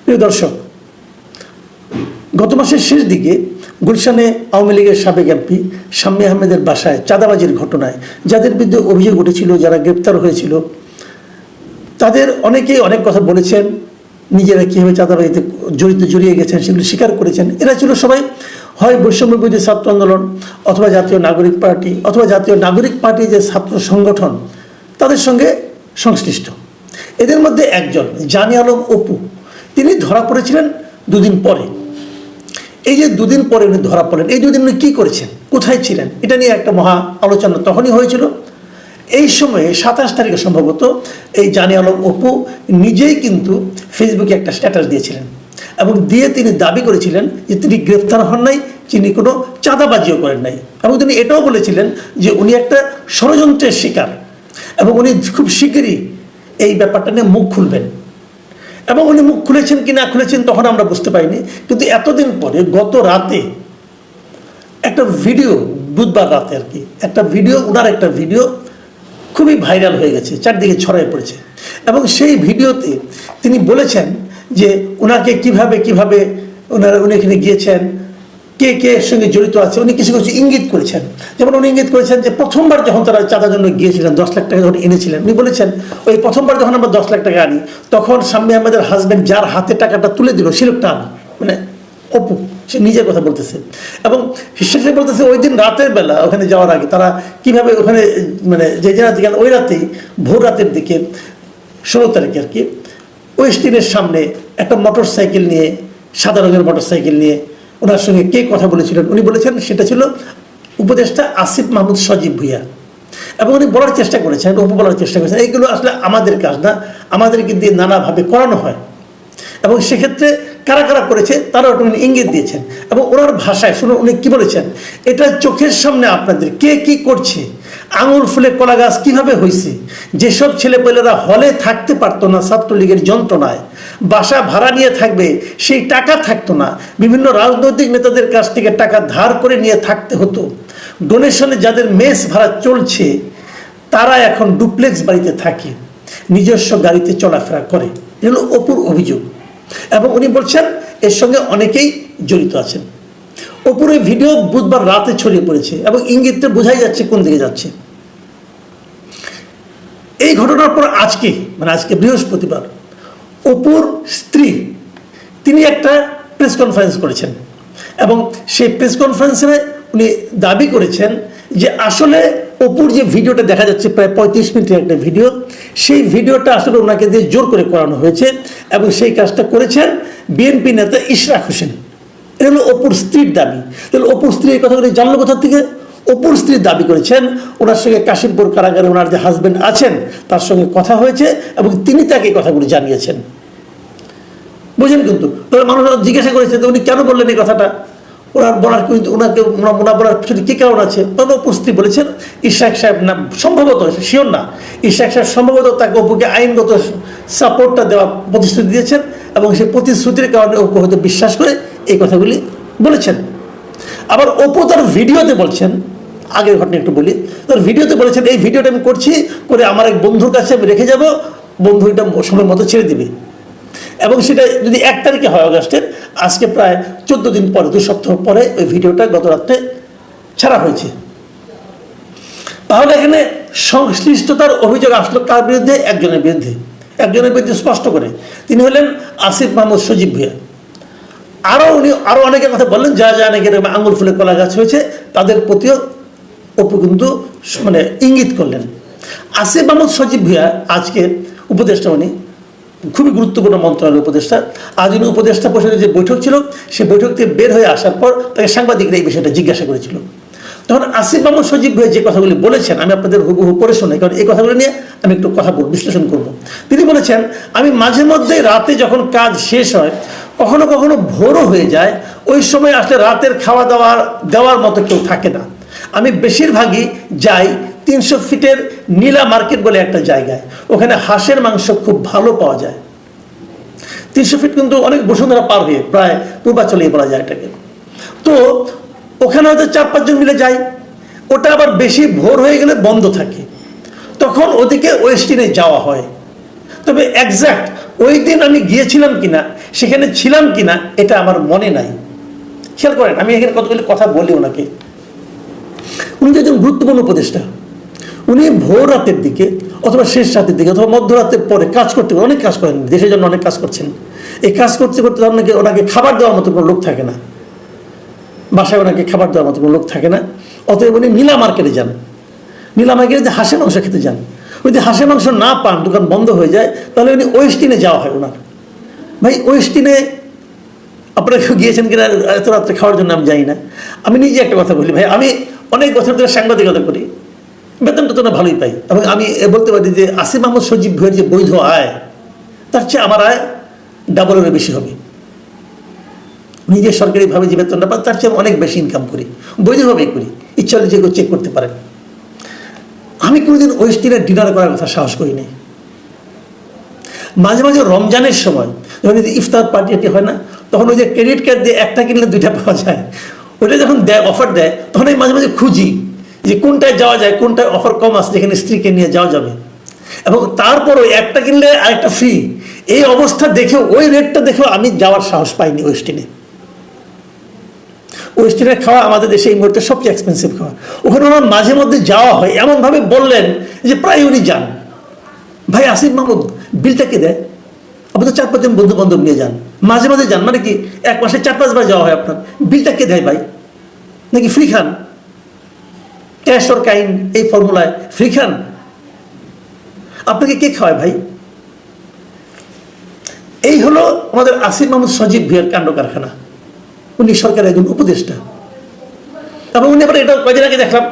প্রিয় দর্শক, গত মাসের শেষ দিকে গুলশানে আওয়ামী লীগের সাবেক এমপি শাম্মী আহমেদের বাসায় চাঁদাবাজির ঘটনায় যাদের বিরুদ্ধে অভিযোগ উঠেছিল, যারা গ্রেপ্তার হয়েছিল, তাদের অনেকেই অনেক কথা বলেছেন, নিজেরা কীভাবে চাঁদাবাজিতে জড়িয়ে গেছেন সেগুলো স্বীকার করেছেন। এরা ছিল সবাই হয় বৈষম্য বিরোধী ছাত্র আন্দোলন অথবা জাতীয় নাগরিক পার্টি অথবা জাতীয় নাগরিক পার্টি যে ছাত্র সংগঠন তাদের সঙ্গে সংশ্লিষ্ট। এদের মধ্যে একজন জানি আলম অপু, তিনি ধরা পড়েছিলেন দুদিন পরে। এই যে দুদিন পরে উনি ধরা পড়লেন, এই দুদিন উনি কী করেছেন, কোথায় ছিলেন, এটা নিয়ে একটা মহা আলোচনা তখনই হয়েছিল। এই সময়ে 27 তারিখে সম্ভবত এই জানি আলম অপু নিজেই কিন্তু ফেসবুকে একটা স্ট্যাটাস দিয়েছিলেন এবং দিয়ে তিনি দাবি করেছিলেন যে তিনি গ্রেফতার হন নাই, তিনি কোনো চাঁদাবাজিও করেন নাই, এবং তিনি এটাও বলেছিলেন যে উনি একটা ষড়যন্ত্রের শিকার এবং উনি খুব শীঘ্রই এই ব্যাপারটা নিয়ে মুখ খুলবেন। এবং উনি মুখ খুলেছেন কি না খুলেছেন তখন আমরা বুঝতে পারিনি, কিন্তু এতদিন পরে গত রাতে একটা ভিডিও, বুধবার রাতে আর কি, একটা ভিডিও, ওনার একটা ভিডিও খুবই ভাইরাল হয়ে গেছে, চারদিকে ছড়ায় পড়েছে। এবং সেই ভিডিওতে তিনি বলেছেন যে ওনাকে কিভাবে উনি এখানে গিয়েছেন, কে কে এর সঙ্গে জড়িত আছে, উনি কিছু কিছু ইঙ্গিত করেছেন। যেমন উনি ইঙ্গিত করেছেন যে প্রথমবার যখন তারা চাঁদার জন্য গিয়েছিলেন 10 লাখ টাকা যখন এনেছিলেন, উনি বলেছেন ওই প্রথমবার যখন আমরা 10 লাখ টাকা আনি তখন শাম্মী আহমেদের হাজব্যান্ড যার হাতে টাকাটা তুলে দিল সে লোকটা আমি, মানে অপু, সে নিজের কথা বলতেছে। এবং শেষে বলতেছে ওই দিন রাতের বেলা ওখানে যাওয়ার আগে তারা কীভাবে ওখানে, মানে যে রাতে গেল ওই রাতেই ভোর রাতের দিকে 16 তারিখে আর কি, ওয়েস্টিনের সামনে একটা মোটর সাইকেল নিয়ে, সাদা রঙের মোটর সাইকেল নিয়ে ওনার সঙ্গে কে কথা বলেছিলেন, উনি বলেছেন সেটা ছিল উপদেষ্টা আসিফ মাহমুদ সজীব ভুইয়া। এবং উনি বলার চেষ্টা করেছেন, বলার চেষ্টা করেছেন এইগুলো আসলে আমাদের কাজ না, আমাদেরকে দিয়ে নানাভাবে করানো হয়। এবং সেক্ষেত্রে কারা কারা করেছে তারাও উনি ইঙ্গিত দিয়েছেন। এবং ওনার ভাষায় শুনুন উনি কী বলেছেন, এটা চোখের সামনে আপনাদের কে কি করছে, আঙুল ফুলে কলা গাছ কীভাবে হয়েছে, যেসব ছেলেপেলেরা হলে থাকতে পারতো না ছাত্রলীগের যন্ত্রণায়, বাসা ভাড়া নিয়ে থাকবে সেই টাকা থাকতো না, বিভিন্ন রাজনৈতিক নেতাদের কাছ থেকে টাকা ধার করে নিয়ে থাকতে হতো, ডোনেশনে যাদের মেস ভাড়া চলছে তারা এখন ডুপ্লেক্স বাড়িতে থাকে, নিজস্ব গাড়িতে চলাফেরা করে। এগুলো অপুর অভিযোগ। এবং উনি বলছেন এর সঙ্গে অনেকেই জড়িত আছেন। অপুর এই ভিডিও বুধবার রাতে ছড়িয়ে পড়েছে এবং ইঙ্গিতটা বোঝাই যাচ্ছে কোন দিকে যাচ্ছে। এই ঘটনার পর আজকে বৃহস্পতিবার অপুর স্ত্রী তিনি একটা প্রেস কনফারেন্স করেছেন এবং সেই প্রেস কনফারেন্সে উনি দাবি করেছেন যে আসলে অপুর যে ভিডিওটা দেখা যাচ্ছে প্রায় 35 মিনিটের একটা ভিডিও, সেই ভিডিওটা আসলে ওনাকে দিয়ে জোর করে করানো হয়েছে এবং সেই কাজটা করেছেন বিএনপি নেতা ইশরাক হোসেন। এটা হলো অপুর স্ত্রীর দাবি। তাহলে অপুর স্ত্রী এই কথাগুলি জানলো কোথা থেকে? অপুর স্ত্রী দাবি করেছেন ওনার সঙ্গে কাশিমপুর কারাগারে ওনার যে হাজব্যান্ড আছেন তার সঙ্গে কথা হয়েছে এবং তিনি তাকে এই কথাগুলি জানিয়েছেন। বুঝেন? কিন্তু মানুষ জিজ্ঞাসা করেছে উনি কেন বললেন এই কথাটা, ওনার বলার কিন্তু ওনাকে ওনার বলার পিছনে কী কারণ আছে? তখন অপুর স্ত্রী বলেছেন ইশরাক সাহেব না, সম্ভবত শিওর না, ইশরাক সাহেব সম্ভবত তাকে অপুকে আইনগত সাপোর্টটা দেওয়ার প্রতিশ্রুতি দিয়েছেন এবং সেই প্রতিশ্রুতির কারণে অপু হয়তো বিশ্বাস করে এই কথাগুলি বলেছেন। আবার অপু তার ভিডিওতে বলছেন, আগের ঘটনা একটু বলি, তার ভিডিওতে বলেছেন এই ভিডিওটা আমি করছি করে আমার এক বন্ধুর কাছে আমি রেখে যাব, বন্ধু এটা সময় মতো ছেড়ে দিবে। এবং সেটা যদি 1 তারিখে হয় অগাস্টের, আজকে প্রায় 14 দিন পরে, 2 সপ্তাহ পরে ওই ভিডিওটা গত রাত্রে ছাড়া হয়েছে। তাহলে এখানে সংশ্লিষ্টতার অভিযোগ আসলো কার বিরুদ্ধে? একজনের বিরুদ্ধে স্পষ্ট করে, তিনি হলেন আসিফ মাহমুদ সজীব ভুইয়া। আরও অনেকের কথা বললেন, যা অনেকের আঙুল ফুলে কলা গাছ হয়েছে তাদের প্রতিও অপু কিন্তু মানে ইঙ্গিত করলেন। আসিফ মাহমুদ সজীব ভুইয়া আজকে উপদেষ্টা, উনি খুবই গুরুত্বপূর্ণ মন্ত্রণালয়ের উপদেষ্টা। আজ উনি উপদেষ্টা পরিষদের যে বৈঠক ছিল সেই বৈঠক থেকে বের হয়ে আসার পর তাকে সাংবাদিকরা এই বিষয়টা জিজ্ঞাসা করেছিল। তখন আসিফ মাহমুদ সজীব ভুইয়া যে কথাগুলি বলেছেন আমি আপনাদের হুবহু পড়ে শোনাই, কারণ এই কথাগুলো নিয়ে আমি একটু কথা বিশ্লেষণ করব। তিনি বলেছেন আমি মাঝে মধ্যে রাতে যখন কাজ শেষ হয় কখনো কখনো ভোরও হয়ে যায়, ওই সময় আসলে রাতের খাওয়া দাওয়া দেওয়ার মতো কেউ থাকে না। আমি বেশিরভাগই যাই 300 ফিটের নীলা মার্কেট বলে একটা জায়গায়, ওখানে হাঁসের মাংস খুব ভালো পাওয়া যায়। 300 ফিট কিন্তু অনেক বসুন্ধরা পার হয়ে প্রায় পূর্বাচলেই বলা যায় এটাকে। তো ওখানে হয়তো 4-5 জন মিলে যাই, ওটা আবার বেশি ভোর হয়ে গেলে বন্ধ থাকে, তখন ওদিকে ওয়েস্টিনে যাওয়া হয়। তবে একজ্যাক্ট ওই দিন আমি গিয়েছিলাম কিনা, সেখানে ছিলাম কিনা, এটা আমার মনে নাই। খেয়াল করেন, আমি এখানে কতগুলি কথা বলি ওনাকে। উনি যে একজন গুরুত্বপূর্ণ উপদেষ্টা, উনি ভোর রাতের দিকে অথবা শেষ রাতের দিকে অথবা মধ্যরাতের পরে কাজ করতে অনেক কাজ করেন, দেশের জন্য অনেক কাজ করছেন। এই কাজ করতে করতে ওনাকে খাবার দেওয়ার মতো কোনো লোক থাকে না, বাসায় ওনাকে খাবার দেওয়ার মতো কোনো লোক থাকে না। অতএব উনি নীলা মার্কেটে যান, নীলা মার্কেটে যে হাঁসের মাংস খেতে যান। উনি যদি হাঁসের মাংস না পান, দোকান বন্ধ হয়ে যায়, তাহলে উনি ওয়েস্টিনে যাওয়া হয় ওনার। ভাই ওয়েস্টিনে আপনারা কেউ গিয়েছেন কিনা এত রাত্রে খাওয়ার জন্য আমি জানি না। আমি নিজে একটা কথা বলি ভাই, আমি অনেক বছর ধরে সাংবাদিকতা করি, বেতনটা তো না ভালোই পাই, এবং আমি বলতে পারি যে আসিফ মাহমুদ সজীব ভাইয়ের যে বৈধ আয়, তার চেয়ে আমার আয় ডাবলেরও বেশি হবে। নিজে সরকারিভাবে যে বেতনটা পাই তার চেয়ে অনেক বেশি ইনকাম করি, বৈধভাবেই করি, ইচ্ছা হলে যে কেউ চেক করতে পারেন। আমি কোনোদিন ওয়েস্টিনে ডিনার করার কথা সাহস করিনি। মাঝে মাঝে রমজানের সময় যখন ইফতার পার্টি হয় না, তখন ওই যে ক্রেডিট কার্ড দিয়ে একটা কিনলে দুইটা পাওয়া যায়, ওটা যখন দেয়, অফার দেয়, তখন আমি মাঝে মাঝে খুঁজি যে কোনটায় যাওয়া যায়, কোনটায় অফার কম আছে যেখানে স্ত্রীকে নিয়ে যাওয়া যাবে। এবং তারপরও একটা কিনলে আরেকটা ফ্রি, এই অবস্থা দেখেও, ওই রেটটা দেখেও আমি যাওয়ার সাহস পাইনি ওয়েস্টিনে। ওয়েস্টিনে খাওয়া আমাদের দেশে এই মুহূর্তে সবচেয়ে এক্সপেন্সিভ খাওয়া। ওখানে ওনার মাঝে মধ্যে যাওয়া হয়, এমনভাবে বললেন যে প্রায় উনি যান। ভাই আসিফ মাহমুদ বিলটা কে দেয়? আপনি তো 4-5 জন বন্ধু বান্ধব নিয়ে যান, মাঝে মাঝে যান, মানে কি 1 মাসে 4-5 বার যাওয়া হয় আপনার, বিলটা কে দেয় ভাই? নাকি free Khan? Cash or kind এই ফর্মুলায় ফ্রি খান? আপনাকে কে খাওয়ায় ভাই? এই হলো আমাদের আসিফ মাহমুদ সজীব ভাইয়ের কাণ্ড কারখানা। উনি সরকারের একজন উপদেষ্টা, এবং উনি আবার এটাও কয়দিন আগে দেখলাম,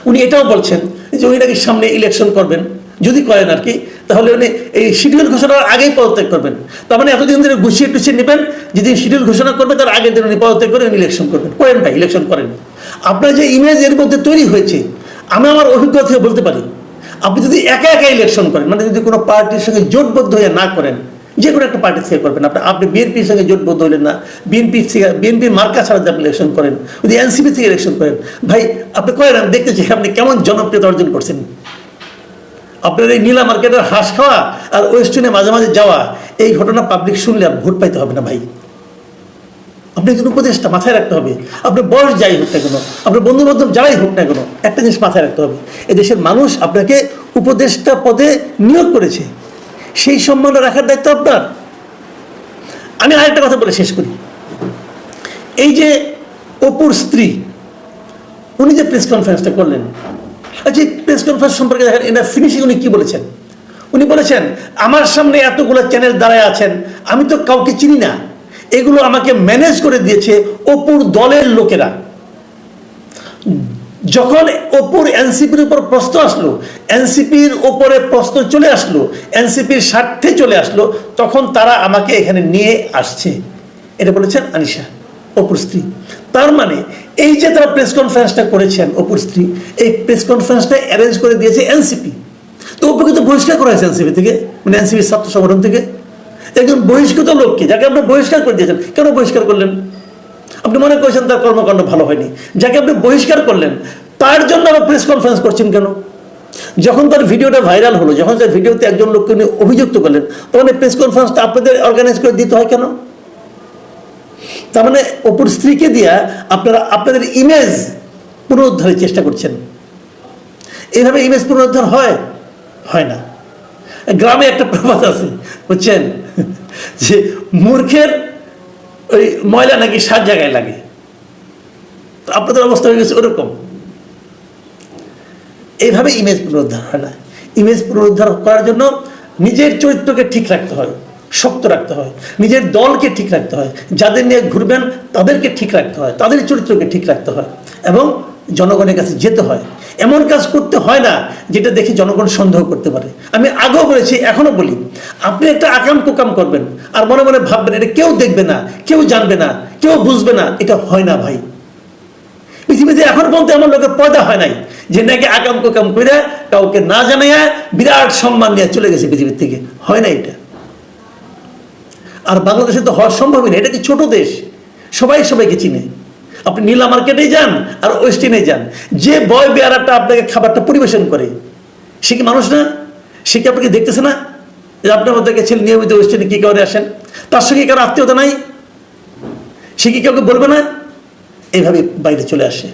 উনি এটাও বলছেন যে উনি নাকি সামনে ইলেকশন করবেন, যদি করেন আর কি, তাহলে উনি এই শিডিউল ঘোষণার আগেই পদত্যাগ করবেন। তার মানে এতদিন ধরে গুছিয়ে টুছিয়ে নেবেন, যেদিন শিডিউল ঘোষণা করবে তার আগের দিন উনি পদত্যাগ করে উনি ইলেকশন করবেন। করেন ভাই, ইলেকশন করেন। আপনার যে ইমেজ এর মধ্যে তৈরি হয়েছে, আমি আমার অভিজ্ঞতা থেকে বলতে পারি, আপনি যদি একা একা ইলেকশন করেন, মানে যদি কোনো পার্টির সঙ্গে জোটবদ্ধ হয়ে না করেন, যে কোনো একটা পার্টি থেকে করবেন, আপনি বিএনপির সঙ্গে জোটবদ্ধ হলেন না, বিএনপির মার্কা ছাড়া আপনি ইলেকশন করেন, যদি এনসিপি থেকে ইলেকশন করেন, ভাই আপনি করেন, আমি দেখতে চাই আপনি কেমন জনপ্রিয়তা অর্জন করছেন। আপনার এই নীলা মার্কেটের হাঁস খাওয়া আর ওয়েস্টিনে মাঝে মাঝে যাওয়া, এই ঘটনা পাবলিক শুনলে আর ভোট পাইতে হবে না ভাই। আপনি একজন উপদেষ্টা, মাথায় রাখতে হবে। আপনার বয়স যাই হোক না কেন, আপনার বন্ধু বান্ধব যারাই হোক না কেন, একটা জিনিস মাথায় রাখতে হবে, এদেশের মানুষ আপনাকে উপদেষ্টা পদে নিয়োগ করেছে, সেই সম্মান রাখার দায়িত্ব আপনার। আমি আরেকটা কথা বলে শেষ করি। এই যে অপুর স্ত্রী, উনি যে প্রেস কনফারেন্সটা করলেন, আচ্ছা প্রেস কনফারেন্স সম্পর্কে দেখেন, এটা ফিনিশিং উনি কি বলেছেন? উনি বলেছেন, আমার সামনে এতগুলো চ্যানেল দাঁড়ায় আছেন, আমি তো কাউকে চিনি না, এগুলো আমাকে ম্যানেজ করে দিয়েছে অপুর দলের লোকেরা। যখন অপুর এনসিপির উপর প্রশ্ন আসলো, এনসিপির উপরে প্রশ্ন চলে আসলো, এনসিপির স্বার্থে চলে আসলো, তখন তারা আমাকে এখানে নিয়ে আসছে, এটা বলেছেন আনিশা, অপুর স্ত্রী। তার মানে এই যে তারা প্রেস কনফারেন্সটা করেছেন, অপুর স্ত্রী, এই প্রেস কনফারেন্সটা অ্যারেঞ্জ করে দিয়েছে এনসিপি। তো অপুকে তো বহিষ্কার করা হয়েছে এনসিপি থেকে, মানে এনসিপির ছাত্র সংগঠন থেকে। একজন বহিষ্কৃত লোককে, যাকে আপনি বহিষ্কার করে দিয়েছেন, কেন বহিষ্কার করলেন? আপনি মনে করেছেন তার কর্মকাণ্ড ভালো হয়নি, যাকে আপনি বহিষ্কার করলেন তার জন্য আবার প্রেস কনফারেন্স করছেন কেন? যখন তার ভিডিওটা ভাইরাল হলো, যখন তার ভিডিওতে একজন লোককে উনি অভিযুক্ত করলেন, তখন এই প্রেস কনফারেন্সটা আপনাদের অর্গানাইজ করে দিতে হয় কেন? তার মানে অপুর স্ত্রীকে দিয়া আপনারা আপনাদের ইমেজ পুনরুদ্ধারের চেষ্টা করছেন। এইভাবে ইমেজ পুনরুদ্ধার হয়? হয় না। গ্রামে একটা প্রবাদ আছে বুঝছেন, যে মূর্খের ওই ময়লা নাকি 7 জায়গায় লাগে। তো আপনাদের অবস্থা হয়ে গেছে ওরকম। এইভাবে ইমেজ পুনরুদ্ধার হয় না। ইমেজ পুনরুদ্ধার করার জন্য নিজের চরিত্রকে ঠিক রাখতে হয়, শক্ত রাখতে হয়, নিজের দলকে ঠিক রাখতে হয়, যাদের নিয়ে ঘুরবেন তাদেরকে ঠিক রাখতে হয়, তাদের চরিত্রকে ঠিক রাখতে হয়, এবং জনগণের কাছে যেতে হয়। এমন কাজ করতে হয় না যেটা দেখে জনগণ সন্দেহ করতে পারে। আমি আগেও বলেছি, এখনো বলি, আপনি একটা আকাম কুকাম করবেন আর মনে মনে ভাববেন এটা কেউ দেখবে না, কেউ জানবে না, কেউ বুঝবে না, এটা হয় না ভাই। পৃথিবীতে এখন পর্যন্ত এমন লোকের পয়দা হয় নাই যে নাকি আকাম কুকাম করে কাউকে না জানাইয়া বিরাট সম্মান নিয়ে চলে গেছে পৃথিবীর থেকে। হয় না এটা। আর বাংলাদেশে তো হওয়া সম্ভবই না। এটা কি ছোট দেশ, সবাই সবাইকে চিনে। আপনি নীলা মার্কেটে যান আর ওয়েস্টিনে যান, যে বয় বেয়ারাটা আপনাকে খাবারটা পরিবেশন করে, সে কি মানুষ না? সে কি আপনাকে দেখতেছে না? যে আপনার মধ্যে ছেলে নিয়মিত অনুষ্ঠানে কী কারণে আসেন, তার সঙ্গে কারো আত্মীয়তা নাই, সে কি কাউকে বলবে না, এইভাবে বাইরে চলে আসে।